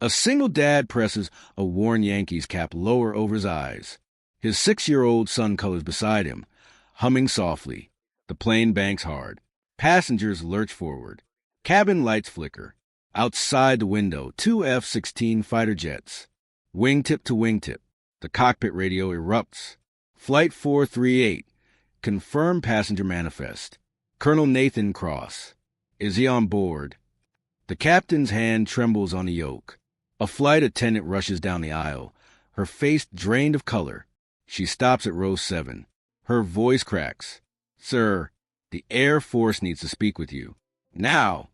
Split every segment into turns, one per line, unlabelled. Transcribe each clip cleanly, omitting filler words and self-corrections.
A single dad presses a worn Yankees cap lower over his eyes. His 6-year-old son colors beside him, humming softly. The plane banks hard. Passengers lurch forward. Cabin lights flicker. Outside the window, 2 F-16 fighter jets. Wingtip to wingtip. The cockpit radio erupts. Flight 438. Confirm passenger manifest. Colonel Nathan Cross. Is he on board? The captain's hand trembles on the yoke. A flight attendant rushes down the aisle, her face drained of color. She stops at row 7. Her voice cracks. Sir, the Air Force needs to speak with you. Now!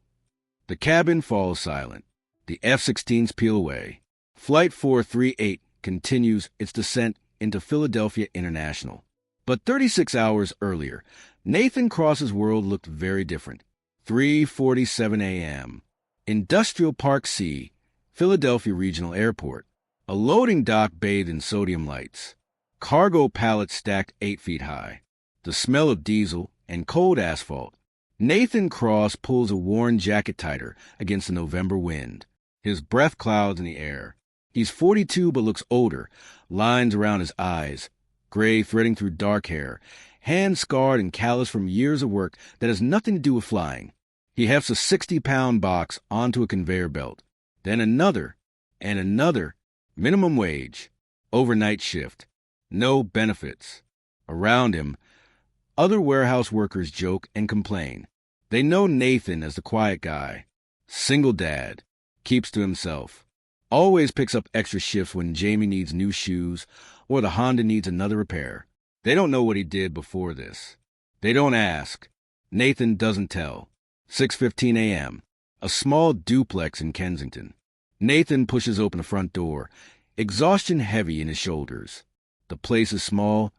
The cabin falls silent. The F-16s peel away. Flight 438 continues its descent into Philadelphia International. But 36 hours earlier, Nathan Cross's world looked very different. 3:47 a.m. Industrial Park C, Philadelphia Regional Airport. A loading dock bathed in sodium lights. Cargo pallets stacked 8 feet high. The smell of diesel and cold asphalt. Nathan Cross pulls a worn jacket tighter against the November wind. His breath clouds in the air. He's 42 but looks older, lines around his eyes, gray threading through dark hair, hands scarred and calloused from years of work that has nothing to do with flying. He hefts a 60-pound box onto a conveyor belt. Then another, and another. Minimum wage. Overnight shift. No benefits. Around him, other warehouse workers joke and complain. They know Nathan as the quiet guy. Single dad. Keeps to himself. Always picks up extra shifts when Jamie needs new shoes or the Honda needs another repair. They don't know what he did before this. They don't ask. Nathan doesn't tell. 6:15 a.m. A small duplex in Kensington. Nathan pushes open the front door, exhaustion heavy in his shoulders. The place is small.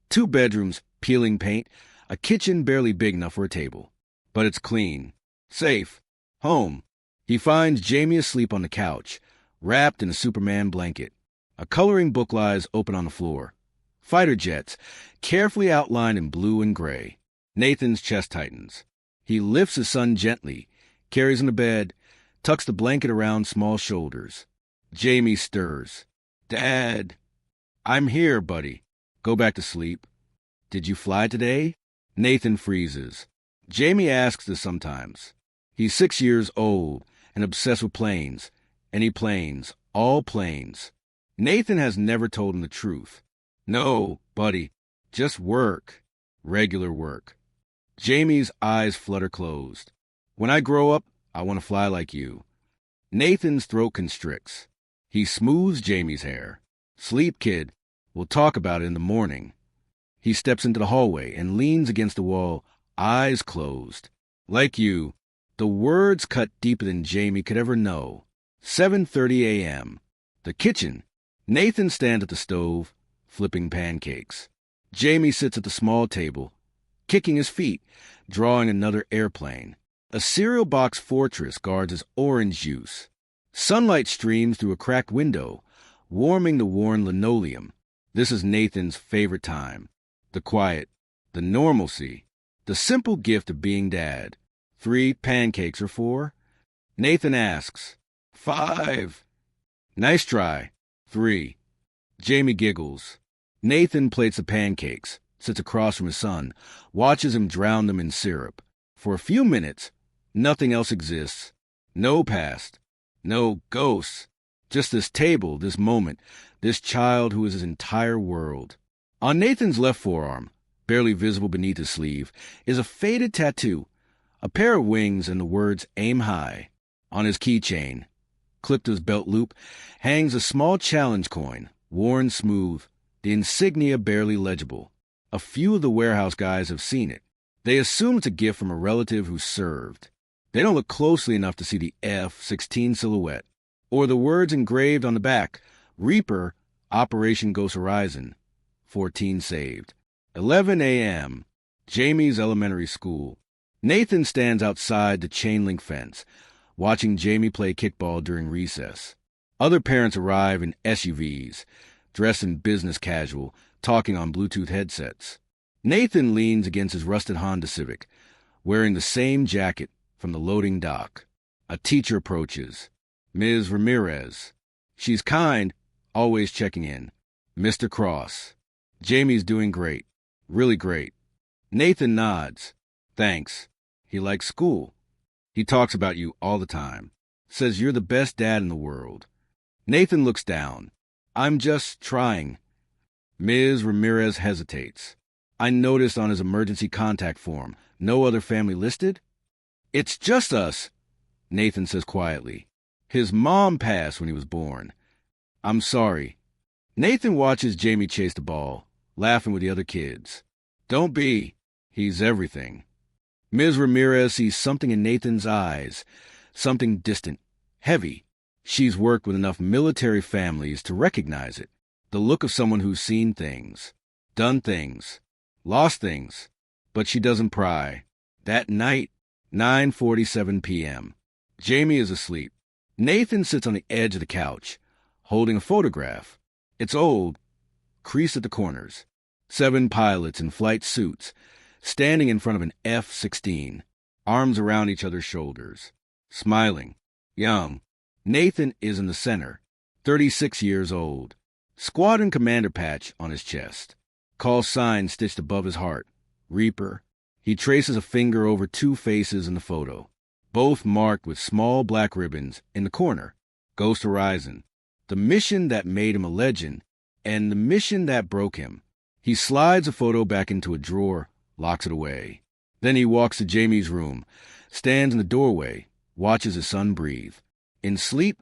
2 bedrooms, peeling paint, a kitchen barely big enough for a table. But it's clean. Safe. Home. He finds Jamie asleep on the couch, wrapped in a Superman blanket. A coloring book lies open on the floor. Fighter jets, carefully outlined in blue and gray. Nathan's chest tightens. He lifts his son gently, carries him to bed, tucks the blanket around small shoulders. Jamie stirs. Dad. I'm here, buddy. Go back to sleep. Did you fly today? Nathan freezes. Jamie asks this sometimes. He's 6 years old and obsessed with planes. Any planes. All planes. Nathan has never told him the truth. No, buddy. Just work. Regular work. Jamie's eyes flutter closed. When I grow up, I want to fly like you. Nathan's throat constricts. He smooths Jamie's hair. Sleep, kid. We'll talk about it in the morning. He steps into the hallway and leans against the wall, eyes closed. Like you. The words cut deeper than Jamie could ever know. 7:30 a.m. The kitchen. Nathan stands at the stove, flipping pancakes. Jamie sits at the small table, kicking his feet, drawing another airplane. A cereal box fortress guards his orange juice. Sunlight streams through a cracked window, warming the worn linoleum. This is Nathan's favorite time. The quiet, the normalcy, the simple gift of being dad. 3 pancakes or 4? Nathan asks. 5. Nice try. 3. Jamie giggles. Nathan plates the pancakes, sits across from his son, watches him drown them in syrup. For a few minutes, nothing else exists. No past. No ghosts. Just this table, this moment, this child who is his entire world. On Nathan's left forearm, barely visible beneath his sleeve, is a faded tattoo, a pair of wings and the words "Aim High." On his keychain, clipped to his belt loop, hangs a small challenge coin, worn smooth, the insignia barely legible. A few of the warehouse guys have seen it. They assume it's a gift from a relative who served. They don't look closely enough to see the F-16 silhouette, or the words engraved on the back, Reaper, Operation Ghost Horizon, 14 saved. 11 a.m., Jamie's elementary school. Nathan stands outside the chain-link fence, watching Jamie play kickball during recess. Other parents arrive in SUVs, dressed in business casual, talking on Bluetooth headsets. Nathan leans against his rusted Honda Civic, wearing the same jacket from the loading dock. A teacher approaches. Ms. Ramirez. She's kind, always checking in. Mr. Cross. Jamie's doing great. Really great. Nathan nods. Thanks. He likes school. He talks about you all the time. Says you're the best dad in the world. Nathan looks down. I'm just trying. Ms. Ramirez hesitates. I noticed on his emergency contact form, no other family listed? It's just us, Nathan says quietly. His mom passed when he was born. I'm sorry. Nathan watches Jamie chase the ball, laughing with the other kids. Don't be. He's everything. Ms. Ramirez sees something in Nathan's eyes, something distant, heavy. She's worked with enough military families to recognize it. The look of someone who's seen things, done things, lost things, but she doesn't pry. That night, 9:47 p.m. Jamie is asleep. Nathan sits on the edge of the couch, holding a photograph. It's old, creased at the corners. 7 pilots in flight suits, standing in front of an F-16, arms around each other's shoulders, smiling, young. Nathan is in the center, 36 years old. Squadron commander patch on his chest. Call sign stitched above his heart. Reaper. He traces a finger over 2 faces in the photo, both marked with small black ribbons in the corner. Ghost Horizon. The mission that made him a legend, and the mission that broke him. He slides a photo back into a drawer, locks it away. Then he walks to Jamie's room, stands in the doorway, watches his son breathe. In sleep,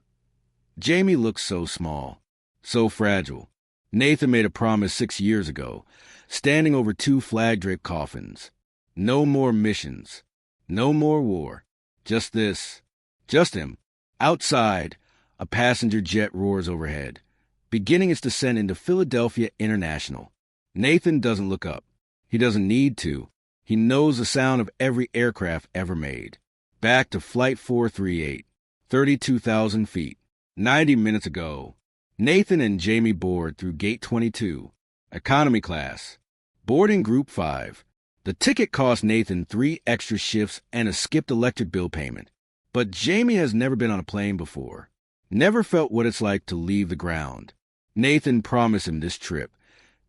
Jamie looks so small, so fragile. Nathan made a promise 6 years ago, standing over 2 flag-draped coffins. No more missions, no more war. Just this, just him. Outside, a passenger jet roars overhead, beginning its descent into Philadelphia International. Nathan doesn't look up. He doesn't need to. He knows the sound of every aircraft ever made. Back to Flight 438, 32,000 feet. 90 minutes ago, Nathan and Jamie board through Gate 22, economy class, boarding Group 5. The ticket cost Nathan 3 extra shifts and a skipped electric bill payment. But Jamie has never been on a plane before, never felt what it's like to leave the ground. Nathan promised him this trip,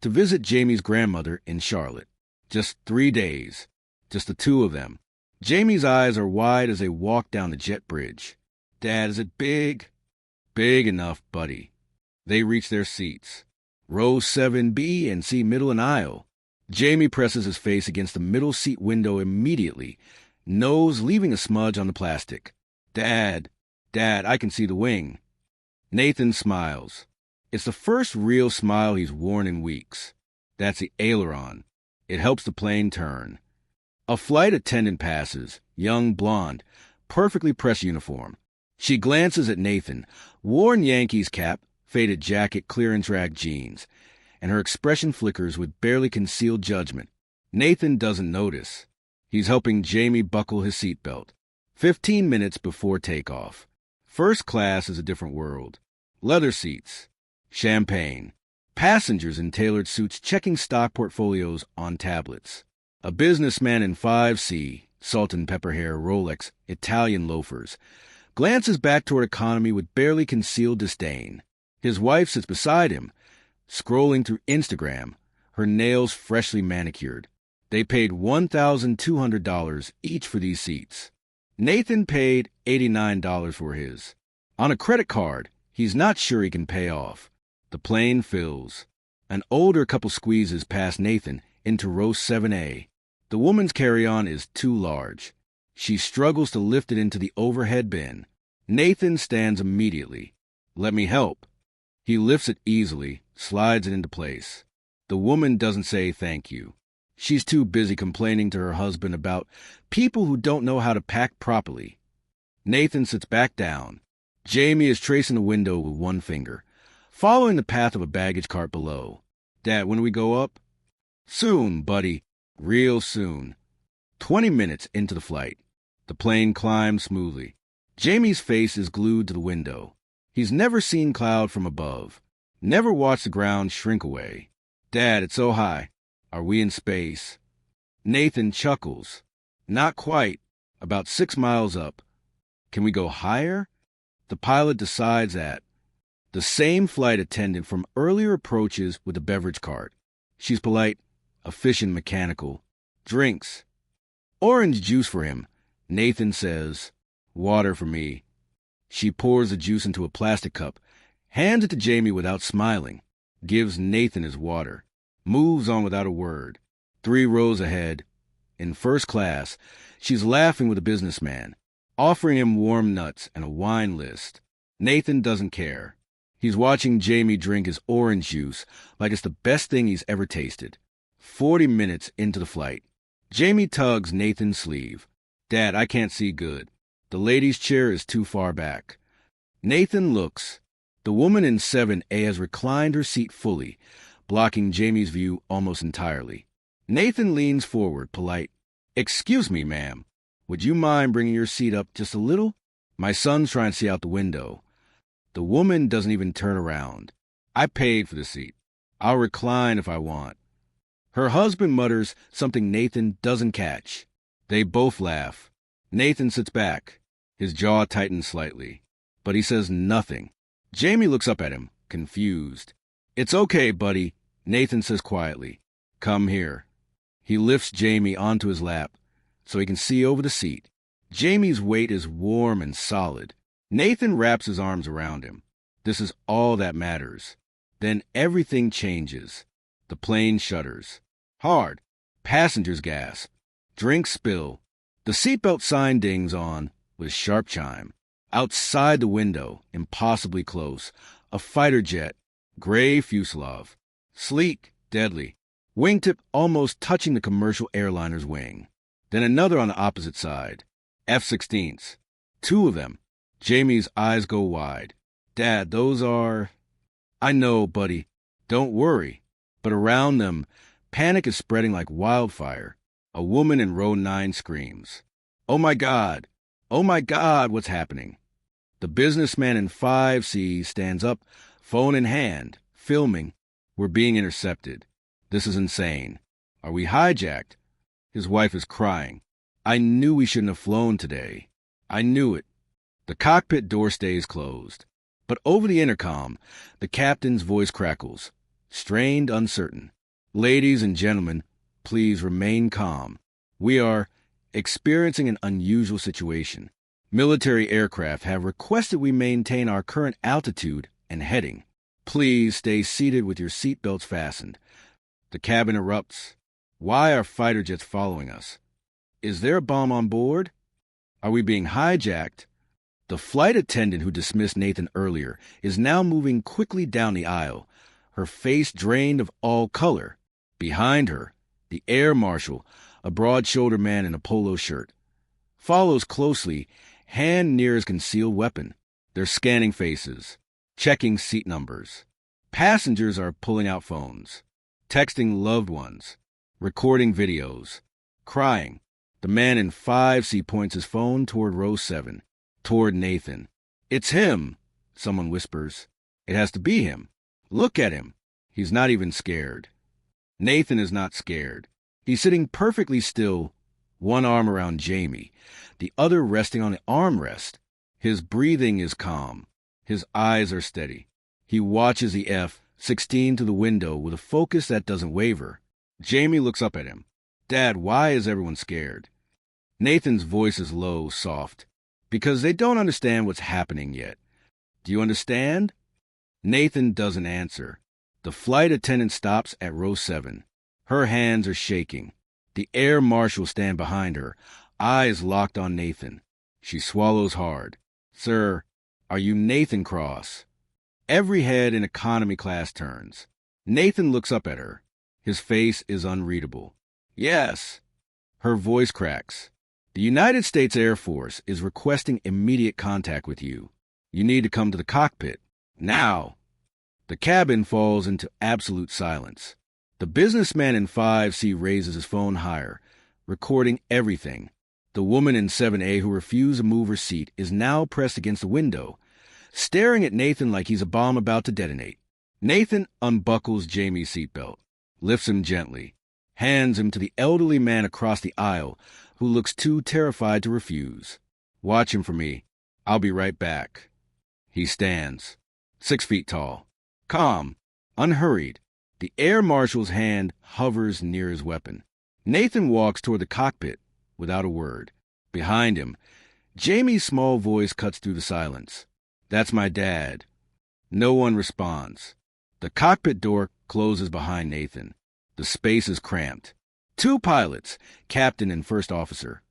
to visit Jamie's grandmother in Charlotte. Just 3 days, just the 2 of them. Jamie's eyes are wide as they walk down the jet bridge. Dad, is it big? Big enough, buddy. They reach their seats. Row 7B and C middle and aisle. Jamie presses his face against the middle seat window immediately, nose leaving a smudge on the plastic. Dad, I can see the wing. Nathan smiles. It's the first real smile he's worn in weeks. That's the aileron. It helps the plane turn. A flight attendant passes, young blonde, perfectly pressed uniform. She glances at Nathan, worn Yankees cap, faded jacket, clearance rack jeans, and her expression flickers with barely concealed judgment. Nathan doesn't notice. He's helping Jamie buckle his seatbelt. 15 minutes before takeoff. First class is a different world. Leather seats. Champagne. Passengers in tailored suits checking stock portfolios on tablets. A businessman in 5C, salt and pepper hair, Rolex, Italian loafers, glances back toward economy with barely concealed disdain. His wife sits beside him, scrolling through Instagram, her nails freshly manicured. They paid $1,200 each for these seats. Nathan paid $89 for his. On a credit card he's not sure he can pay off. The plane fills. An older couple squeezes past Nathan into row 7A. The woman's carry-on is too large. She struggles to lift it into the overhead bin. Nathan stands immediately. Let me help. He lifts it easily, slides it into place. The woman doesn't say thank you. She's too busy complaining to her husband about people who don't know how to pack properly. Nathan sits back down. Jamie is tracing the window with one finger, following the path of a baggage cart below. Dad, when do we go up? Soon, buddy. Real soon. 20 minutes into the flight. The plane climbs smoothly. Jamie's face is glued to the window. He's never seen cloud from above. Never watched the ground shrink away. Dad, it's so high. Are we in space? Nathan chuckles. Not quite. About 6 miles up. Can we go higher? The pilot decides that the same flight attendant from earlier approaches with the beverage cart. She's polite, efficient, mechanical. Drinks. Orange juice for him. Nathan says, water for me. She pours the juice into a plastic cup, hands it to Jamie without smiling, gives Nathan his water, moves on without a word. 3 rows ahead, in first class, she's laughing with a businessman, offering him warm nuts and a wine list. Nathan doesn't care. He's watching Jamie drink his orange juice like it's the best thing he's ever tasted. 40 minutes into the flight, Jamie tugs Nathan's sleeve. Dad, I can't see good. The ladies' chair is too far back. Nathan looks. The woman in 7A has reclined her seat fully, blocking Jamie's view almost entirely. Nathan leans forward, polite. Excuse me, ma'am. Would you mind bringing your seat up just a little? My son's trying to see out the window. The woman doesn't even turn around. I paid for the seat. I'll recline if I want. Her husband mutters something Nathan doesn't catch. They both laugh. Nathan sits back. His jaw tightens slightly, but he says nothing. Jamie looks up at him, confused. It's okay, buddy, Nathan says quietly. Come here. He lifts Jamie onto his lap so he can see over the seat. Jamie's weight is warm and solid. Nathan wraps his arms around him. This is all that matters. Then everything changes. The plane shudders. Hard. Passengers gasp. Drinks spill. The seatbelt sign dings on with sharp chime. Outside the window, impossibly close, a fighter jet, gray fuselage. Sleek, deadly. Wingtip almost touching the commercial airliner's wing. Then another on the opposite side. F-16s. 2 of them. Jamie's eyes go wide. Dad, those are... I know, buddy. Don't worry. But around them, panic is spreading like wildfire. A woman in row 9 screams. Oh my God! Oh my God, what's happening? The businessman in 5C stands up, phone in hand, filming. We're being intercepted. This is insane. Are we hijacked? His wife is crying. I knew we shouldn't have flown today. I knew it. The cockpit door stays closed. But over the intercom, the captain's voice crackles, strained, uncertain. Ladies and gentlemen, please remain calm. We are experiencing an unusual situation. Military aircraft have requested we maintain our current altitude and heading. Please stay seated with your seatbelts fastened. The cabin erupts. Why are fighter jets following us? Is there a bomb on board? Are we being hijacked? The flight attendant who dismissed Nathan earlier is now moving quickly down the aisle, her face drained of all color. Behind her, the air marshal, a broad-shouldered man in a polo shirt, follows closely, hand near his concealed weapon. They're scanning faces, checking seat numbers. Passengers are pulling out phones, texting loved ones, recording videos, crying. The man in 5C points his phone toward row 7. Toward Nathan. It's him, someone whispers. It has to be him. Look at him. He's not even scared. Nathan is not scared. He's sitting perfectly still, one arm around Jamie, the other resting on the armrest. His breathing is calm. His eyes are steady. He watches the F-16 to the window with a focus that doesn't waver. Jamie looks up at him. Dad, why is everyone scared? Nathan's voice is low, soft. Because they don't understand what's happening yet. Do you understand? Nathan doesn't answer. The flight attendant stops at row 7. Her hands are shaking. The air marshal stands behind her, eyes locked on Nathan. She swallows hard. Sir, are you Nathan Cross? Every head in economy class turns. Nathan looks up at her. His face is unreadable. Yes. Her voice cracks. The United States Air Force is requesting immediate contact with you. You need to come to the cockpit. Now. The cabin falls into absolute silence. The businessman in 5C raises his phone higher, recording everything. The woman in 7A who refused to move her seat is now pressed against the window, staring at Nathan like he's a bomb about to detonate. Nathan unbuckles Jamie's seatbelt, lifts him gently, hands him to the elderly man across the aisle who looks too terrified to refuse. Watch him for me. I'll be right back. He stands, 6 feet tall, calm, unhurried. The air marshal's hand hovers near his weapon. Nathan walks toward the cockpit without a word. Behind him, Jamie's small voice cuts through the silence. "That's my dad." No one responds. The cockpit door closes behind Nathan. The space is cramped. 2 pilots, captain and first officer,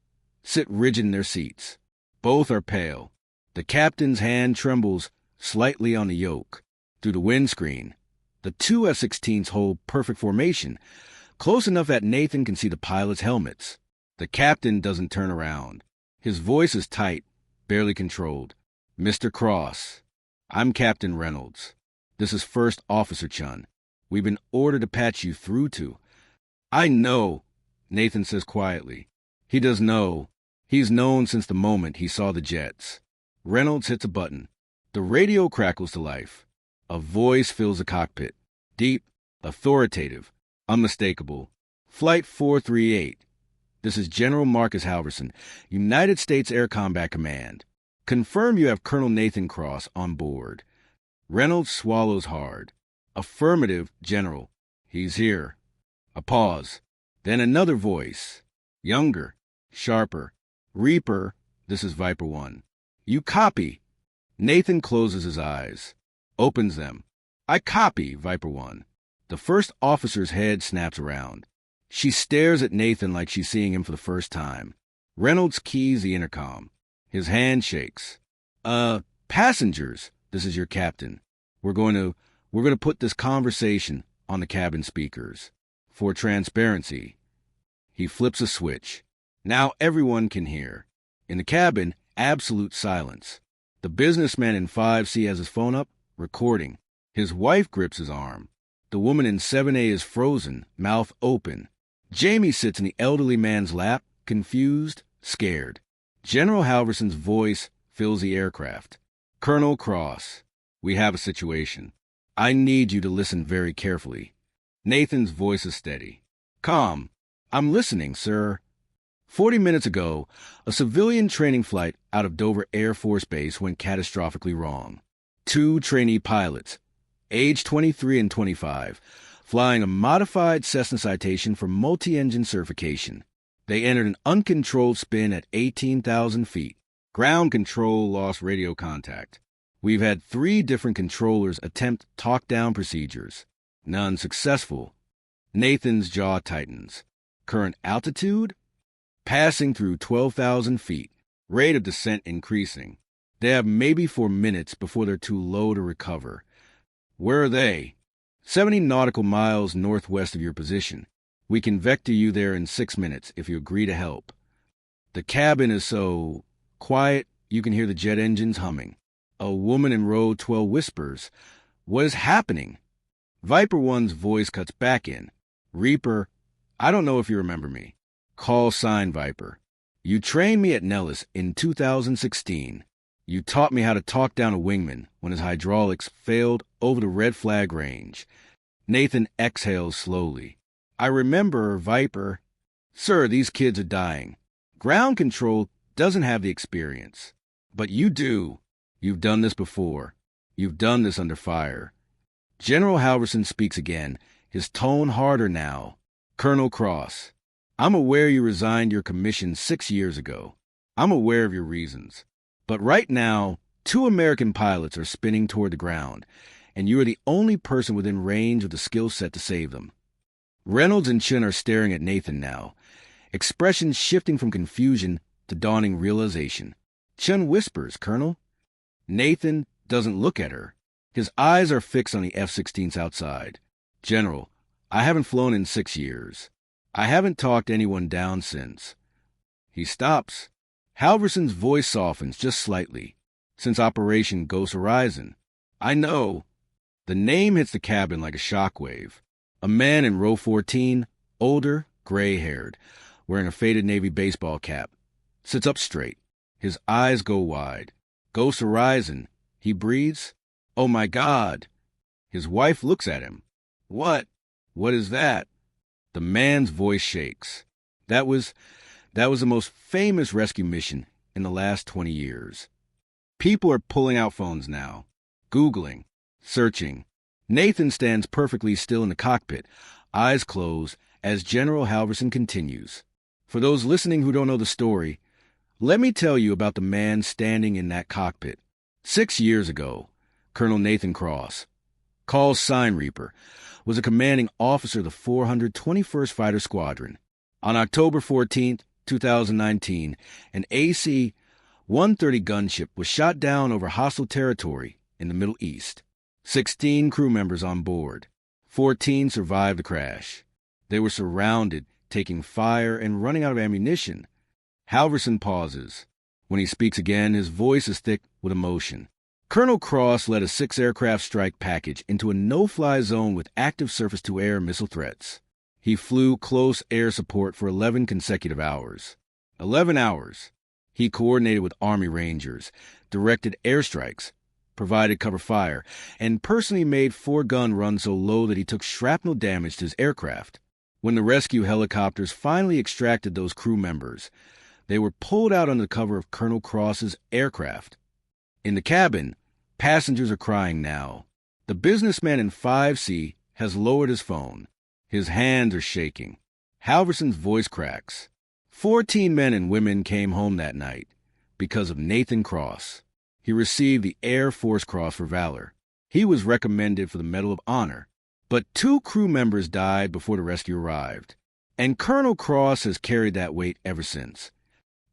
sit rigid in their seats. Both are pale. The captain's hand trembles slightly on the yoke. Through the windscreen, the 2 F-16s hold perfect formation, close enough that Nathan can see the pilots' helmets. The captain doesn't turn around. His voice is tight, barely controlled. "Mr. Cross, I'm Captain Reynolds. This is First Officer Chun. We've been ordered to patch you through to—" "I know," Nathan says quietly. He does know. He's known since the moment he saw the jets. Reynolds hits a button. The radio crackles to life. A voice fills the cockpit. Deep, authoritative, unmistakable. "Flight 438. This is General Marcus Halverson, United States Air Combat Command. Confirm you have Colonel Nathan Cross on board." Reynolds swallows hard. "Affirmative, General. He's here." A pause. Then another voice. Younger, sharper. "Reaper, this is Viper 1. You copy." Nathan closes his eyes. Opens them. "I copy, Viper 1. The first officer's head snaps around. She stares at Nathan like she's seeing him for the first time. Reynolds keys the intercom. His hand shakes. Passengers, this is your captain. We're going to put this conversation on the cabin speakers. For transparency." He flips a switch. Now everyone can hear. In the cabin, absolute silence. The businessman in 5C has his phone up, recording. His wife grips his arm. The woman in 7A is frozen, mouth open. Jamie sits in the elderly man's lap, confused, scared. General Halverson's voice fills the aircraft. "Colonel Cross, we have a situation. I need you to listen very carefully." Nathan's voice is steady. "Calm. I'm listening, sir." 40 minutes ago, a civilian training flight out of Dover Air Force Base went catastrophically wrong. 2 trainee pilots, age 23 and 25, flying a modified Cessna Citation for multi-engine certification. They entered an uncontrolled spin at 18,000 feet. Ground control lost radio contact. We've had 3 different controllers attempt talk-down procedures. None successful. Nathan's jaw tightens. Current altitude? Passing through 12,000 feet. Rate of descent increasing. They have maybe 4 minutes before they're too low to recover. Where are they? 70 nautical miles northwest of your position. We can vector you there in 6 minutes if you agree to help. The cabin is so quiet you can hear the jet engines humming. A woman in row 12 whispers, "What is happening?" Viper 1's voice cuts back in. "Reaper, I don't know if you remember me. Call sign Viper. You trained me at Nellis in 2016. You taught me how to talk down a wingman when his hydraulics failed over the red flag range." Nathan exhales slowly. "I remember, Viper." "Sir, these kids are dying. Ground control doesn't have the experience. But you do. You've done this before. You've done this under fire." General Halverson speaks again, his tone harder now. "Colonel Cross, I'm aware you resigned your commission 6 years ago. I'm aware of your reasons. But right now, 2 American pilots are spinning toward the ground, and you are the only person within range of the skill set to save them." Reynolds and Chun are staring at Nathan now, expressions shifting from confusion to dawning realization. Chun whispers, "Colonel?" Nathan doesn't look at her. His eyes are fixed on the F-16s outside. "General, I haven't flown in 6 years. I haven't talked anyone down since." He stops. Halverson's voice softens just slightly. "Since Operation Ghost Horizon." "I know." The name hits the cabin like a shockwave. A man in row 14, older, gray-haired, wearing a faded Navy baseball cap, sits up straight. His eyes go wide. "Ghost Horizon," he breathes. "Oh my God." His wife looks at him. What is that?" The man's voice shakes. That was the most famous rescue mission in the last 20 years. People are pulling out phones now, Googling, searching. Nathan stands perfectly still in the cockpit, eyes closed, as General Halverson continues. For those listening who don't know the story, let me tell you about the man standing in that cockpit. 6 years ago, Colonel Nathan Cross, called Sign Reaper, was a commanding officer of the 421st Fighter Squadron. On October 14, 2019, an AC-130 gunship was shot down over hostile territory in the Middle East. 16 crew members on board. 14 survived the crash. They were surrounded, taking fire and running out of ammunition. Halverson pauses. When he speaks again, his voice is thick with emotion. Colonel Cross led a 6-aircraft strike package into a no-fly zone with active surface-to-air missile threats. He flew close air support for 11 consecutive hours. 11 hours. He coordinated with Army Rangers, directed airstrikes, provided cover fire, and personally made 4-gun run so low that he took shrapnel damage to his aircraft. When the rescue helicopters finally extracted those crew members, they were pulled out under the cover of Colonel Cross's aircraft. In the cabin, passengers are crying now. The businessman in 5C has lowered his phone. His hands are shaking. Halverson's voice cracks. 14 men and women came home that night because of Nathan Cross. He received the Air Force Cross for Valor. He was recommended for the Medal of Honor. But 2 crew members died before the rescue arrived. And Colonel Cross has carried that weight ever since.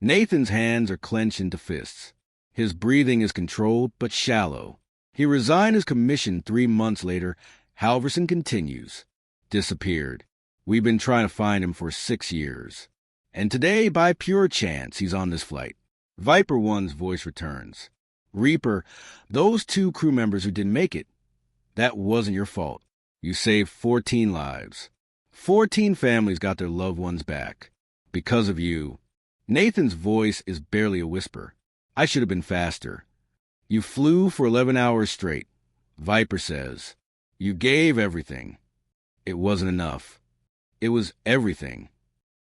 Nathan's hands are clenched into fists. His breathing is controlled but shallow. He resigned his commission 3 months later. Halverson continues. Disappeared. We've been trying to find him for 6 years. And today, by pure chance, he's on this flight. Viper One's voice returns. Reaper, those 2 crew members who didn't make it, that wasn't your fault. You saved 14 lives. 14 families got their loved ones back. Because of you. Nathan's voice is barely a whisper. I should have been faster. You flew for 11 hours straight. Viper says. You gave everything. It wasn't enough. It was everything.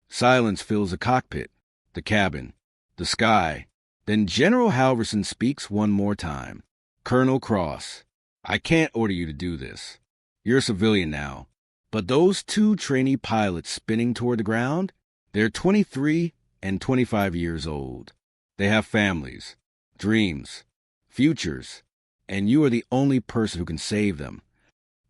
Silence fills the cockpit, the cabin, the sky. Then General Halverson speaks one more time. Colonel Cross, I can't order you to do this. You're a civilian now. But those 2 trainee pilots spinning toward the ground, they're 23 and 25 years old. They have families, dreams, futures, and you are the only person who can save them.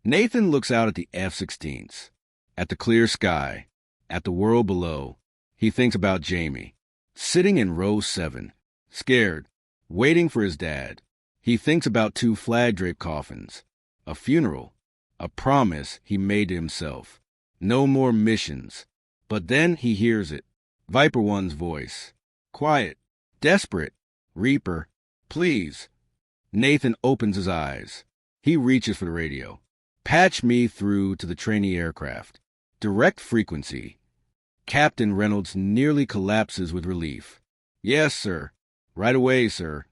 Nathan looks out at the F-16s, at the clear sky, at the world below. He thinks about Jamie, sitting in row 7, scared, waiting for his dad. He thinks about 2 flag-draped coffins, a funeral, a promise he made to himself. No more missions. But then he hears it. Viper One's voice. Quiet. Desperate. Reaper. Please. Nathan opens his eyes. He reaches for the radio. Patch me through to the trainee aircraft. Direct frequency. Captain Reynolds nearly collapses with relief. Yes, sir. Right away, sir.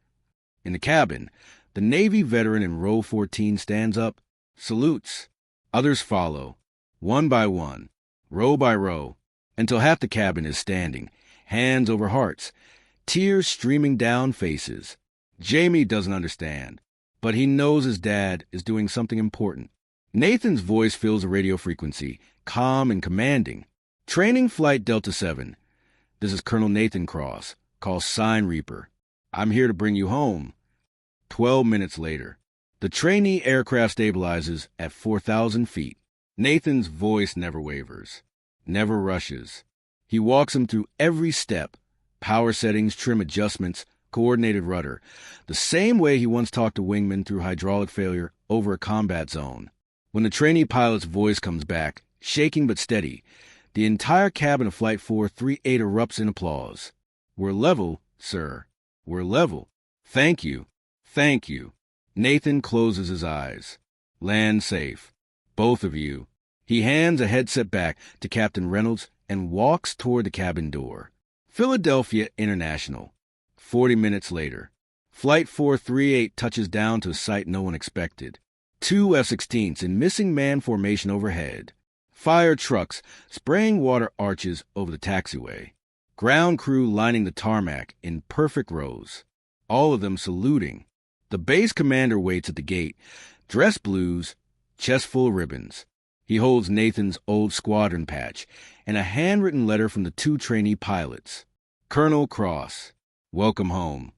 In the cabin, the Navy veteran in row 14 stands up, salutes. Others follow, one by one, row by row, until half the cabin is standing, hands over hearts, tears streaming down faces. Jamie doesn't understand, but he knows his dad is doing something important. Nathan's voice fills the radio frequency, calm and commanding. Training Flight Delta 7. This is Colonel Nathan Cross, call Sign Reaper. I'm here to bring you home. 12 minutes later, the trainee aircraft stabilizes at 4,000 feet. Nathan's voice never wavers, never rushes. He walks him through every step, power settings, trim adjustments, coordinated rudder, the same way he once talked to wingmen through hydraulic failure over a combat zone. When the trainee pilot's voice comes back, shaking but steady, the entire cabin of Flight 438 erupts in applause. We're level, sir. We're level. Thank you. Thank you. Nathan closes his eyes. Land safe. Both of you. He hands a headset back to Captain Reynolds and walks toward the cabin door. Philadelphia International. 40 minutes later. Flight 438 touches down to a site no one expected. 2 F-16s in missing man formation overhead. Fire trucks spraying water arches over the taxiway. Ground crew lining the tarmac in perfect rows. all of them saluting. The base commander waits at the gate, dress blues, chest full of ribbons. He holds Nathan's old squadron patch and a handwritten letter from the 2 trainee pilots. Colonel Cross, welcome home.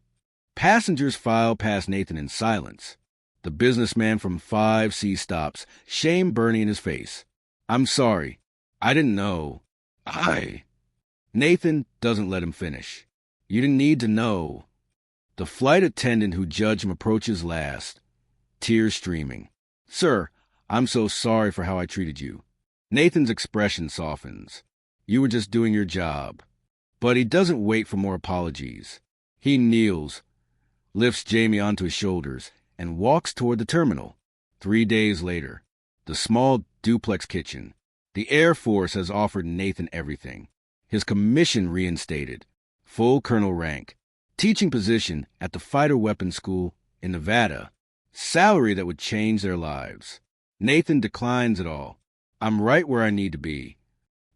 Passengers file past Nathan in silence. The businessman from 5C stops, shame burning in his face. I'm sorry. I didn't know. Nathan doesn't let him finish. You didn't need to know. The flight attendant who judged him approaches last, tears streaming. Sir, I'm so sorry for how I treated you. Nathan's expression softens. You were just doing your job. But he doesn't wait for more apologies. He kneels, lifts Jamie onto his shoulders, and walks toward the terminal. 3 days later, the small duplex kitchen. The Air Force has offered Nathan everything. His commission reinstated, full colonel rank, teaching position at the fighter weapons school in Nevada, salary that would change their lives. Nathan declines it all. I'm right where I need to be.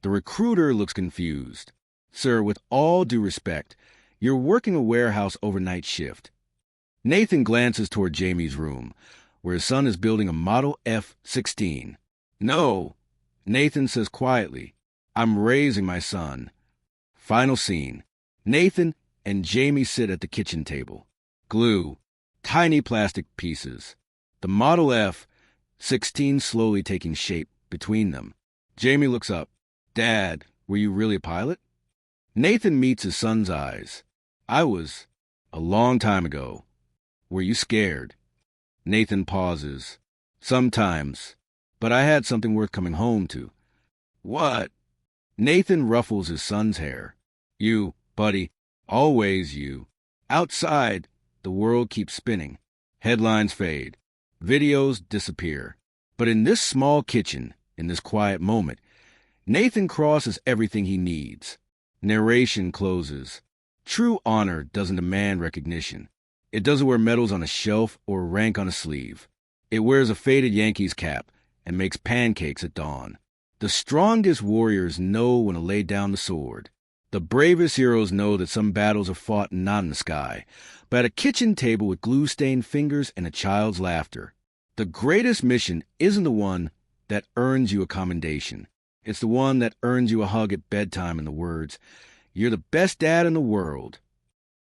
The recruiter looks confused. Sir, with all due respect, you're working a warehouse overnight shift. Nathan glances toward Jamie's room, where his son is building a Model F-16. No, Nathan says quietly, I'm raising my son. Final scene. Nathan and Jamie sit at the kitchen table. Glue. Tiny plastic pieces. The Model F-16 slowly taking shape between them. Jamie looks up. Dad, were you really a pilot? Nathan meets his son's eyes. I was. A long time ago. Were you scared? Nathan pauses. Sometimes. But I had something worth coming home to. What? Nathan ruffles his son's hair. You, buddy, always you. Outside, the world keeps spinning. Headlines fade. Videos disappear. But in this small kitchen, in this quiet moment, Nathan Cross is everything he needs. Narration closes. True honor doesn't demand recognition. It doesn't wear medals on a shelf or rank on a sleeve. It wears a faded Yankees cap and makes pancakes at dawn. The strongest warriors know when to lay down the sword. The bravest heroes know that some battles are fought not in the sky, but at a kitchen table with glue-stained fingers and a child's laughter. The greatest mission isn't the one that earns you a commendation. It's the one that earns you a hug at bedtime and the words, "You're the best dad in the world."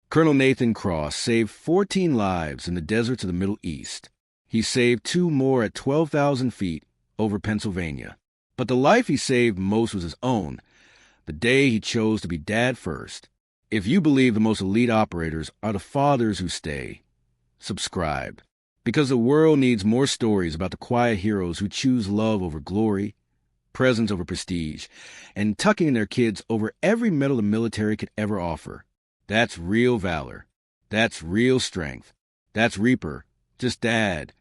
Colonel Nathan Cross saved 14 lives in the deserts of the Middle East. He saved 2 more at 12,000 feet over Pennsylvania. But the life he saved most was his own, the day he chose to be dad first. If you believe the most elite operators are the fathers who stay, subscribe. Because the world needs more stories about the quiet heroes who choose love over glory, presence over prestige, and tucking in their kids over every medal the military could ever offer. That's real valor. That's real strength. That's Reaper, just dad,